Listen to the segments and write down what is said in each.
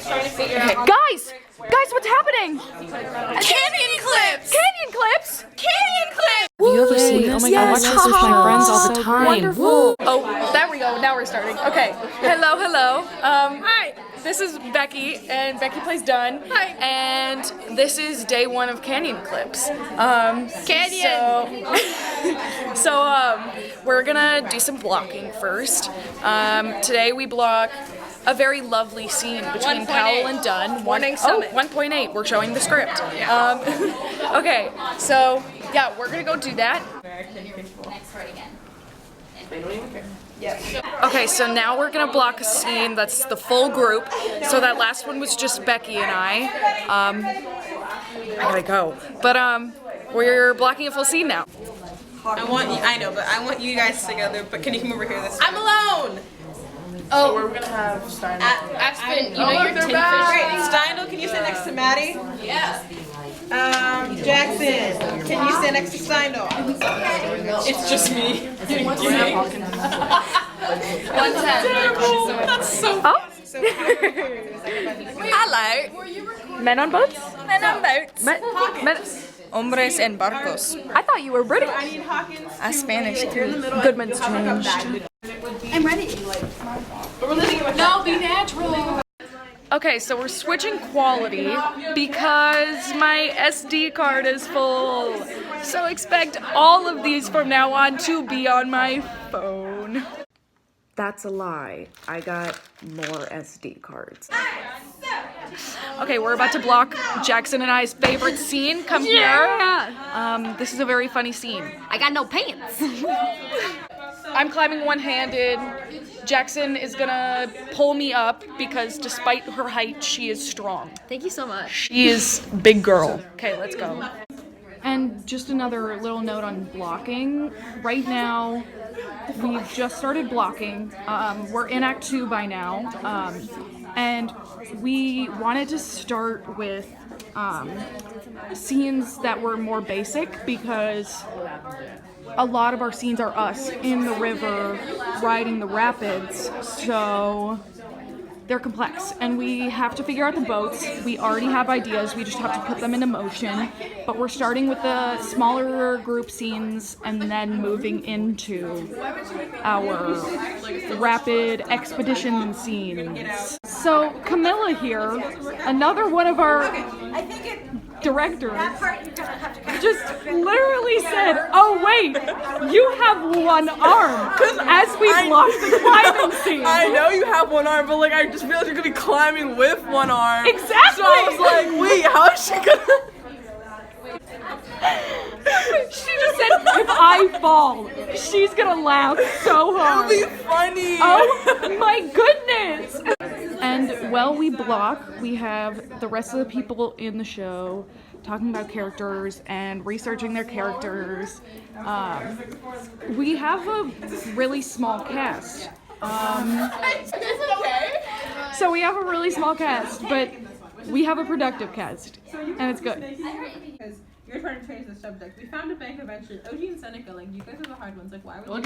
trying to figure out. Guys, what's happening? Canyon clips! Canyon clips? Canyon clips! Have you ever seen? Oh my god, I watch this with my friends all the time. Wonderful. Oh, there we go. Now we're starting. Okay. Hello. Hi. This is Becky, and Becky plays Dunn. Hi. And this is day one of Canyon clips. Canyon. So we're gonna do some blocking first. Today we block a very lovely scene between Powell and Dunn. Morning Summit. 1.8. We're showing the script. Okay, so yeah, we're gonna go do that. Okay, so now we're gonna block a scene that's the full group. So that last one was just Becky and I. I gotta go. But we're blocking a full scene now. I want you guys together, but can you come over here this time? I'm alone! Oh, we're gonna have Steindl. Aspen, you know your tin fish. Great. Steindl, can you sit next to Maddie? Yeah. Jackson, can you sit next to Steindl? It's just me. That's so Hello. Men on boats? Men on boats. Men. Hombres en barcos. I thought you were British. I need Hawkins. Spanish too. Goodman's changed. I'm ready. No, be natural. Okay, so we're switching quality because my SD card is full. So expect all of these from now on to be on my phone. That's a lie. I got more SD cards. Okay, we're about to block Jackson and I's favorite scene. Come here. This is a very funny scene. I got no pants. I'm climbing one-handed. Jackson is gonna pull me up because despite her height, she is strong. Thank you so much. She is big girl. Okay, let's go. And just another little note on blocking. Right now, we've just started blocking. We're in Act 2 by now. And we wanted to start with scenes that were more basic because a lot of our scenes are us in the river riding the rapids, so they're complex and we have to figure out the boats. We already have ideas, we just have to put them into motion, but we're starting with the smaller group scenes and then moving into our rapid expedition scenes. So Camilla here, another one of our directors, just literally said, "Oh wait, you have one arm," as we block the climbing scene. I know you have one arm, but like I just realized you're gonna be climbing with one arm. Exactly. So I was like, wait, how is she gonna? She just said, "If I fall, she's gonna laugh so hard." It'll be funny. Oh my goodness! And while we block, we have the rest of the people in the show talking about characters and researching their characters. We have a really small cast. So we have a really small cast, but we have a productive cast, and it's good. Because you're trying to change the subject. We found a bank invention. OG and Seneca, like, you guys are the hard ones. Like, why would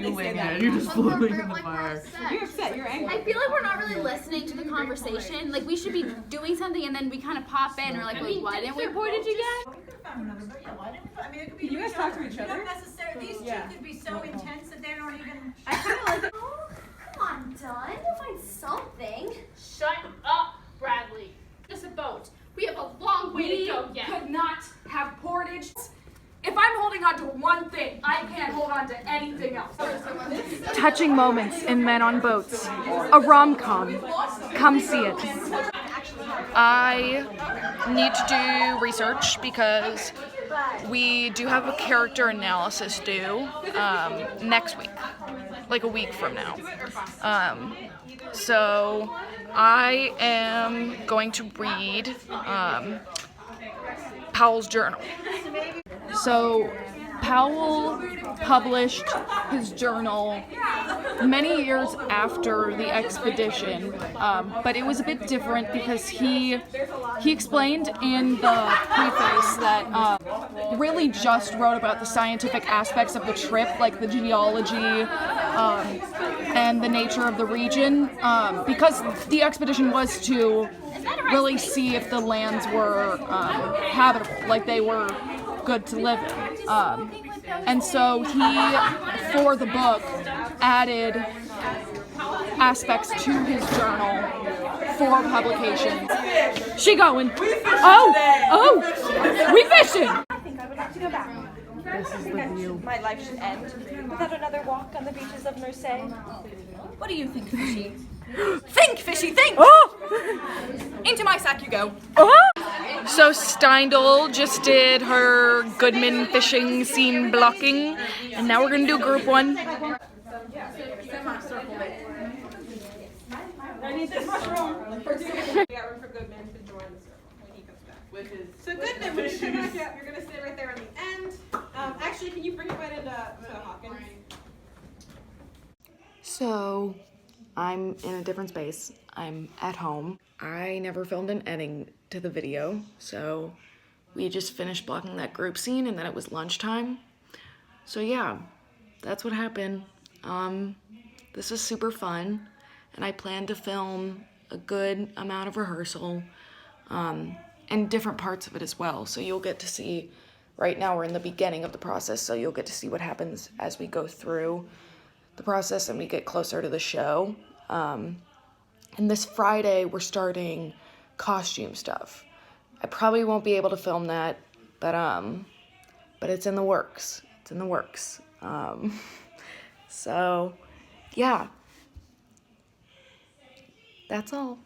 they say that? You're just floating in the fire. You're upset. You're angry. I feel like we're not really listening to the conversation. Like, we should be doing something and then we kind of pop in. We're like, wait, why didn't we report you guys? Can you guys talk to each other? These two could be so intense that they don't even. I kind of like it. Oh, come on, Dunn. Find something. Shut up, Bradley. Just a boat. We have a long way to go yet. We could not have portage. If I'm holding on to one thing, I can't hold on to anything else. Touching moments in Men on Boats. A rom-com. Come see it. I need to do research because we do have a character analysis due next week, like a week from now. So I am going to read Powell's journal. So Powell published his journal many years after the expedition, but it was a bit different because he explained in the preface that really just wrote about the scientific aspects of the trip, like the geology, and the nature of the region, because the expedition was to really see if the lands were habitable, like they were good to live in. And so he, for the book, added aspects to his journal for publication. She going, oh, we fishing! I think I would like to go back. I think my life should end without another walk on the beaches of Marseille. What do you think, Fishy? Think, Fishy, think! Into my sack you go. So Steindl just did her Goodman fishing scene blocking, and now we're gonna do group one. I need this mushroom. We got room for Goodman to join the circle when he comes back. So Goodman, when you come back up, you're gonna stay right there on the end. Actually, can you bring it right into Hawkins? So I'm in a different space. I'm at home. I never filmed an ending to the video, so we just finished blocking that group scene and then it was lunchtime. So yeah, that's what happened. This is super fun, and I plan to film a good amount of rehearsal and different parts of it as well. So you'll get to see, right now we're in the beginning of the process, so you'll get to see what happens as we go through the process and we get closer to the show. And this Friday we're starting costume stuff. I probably won't be able to film that, but it's in the works. It's in the works. So yeah, that's all.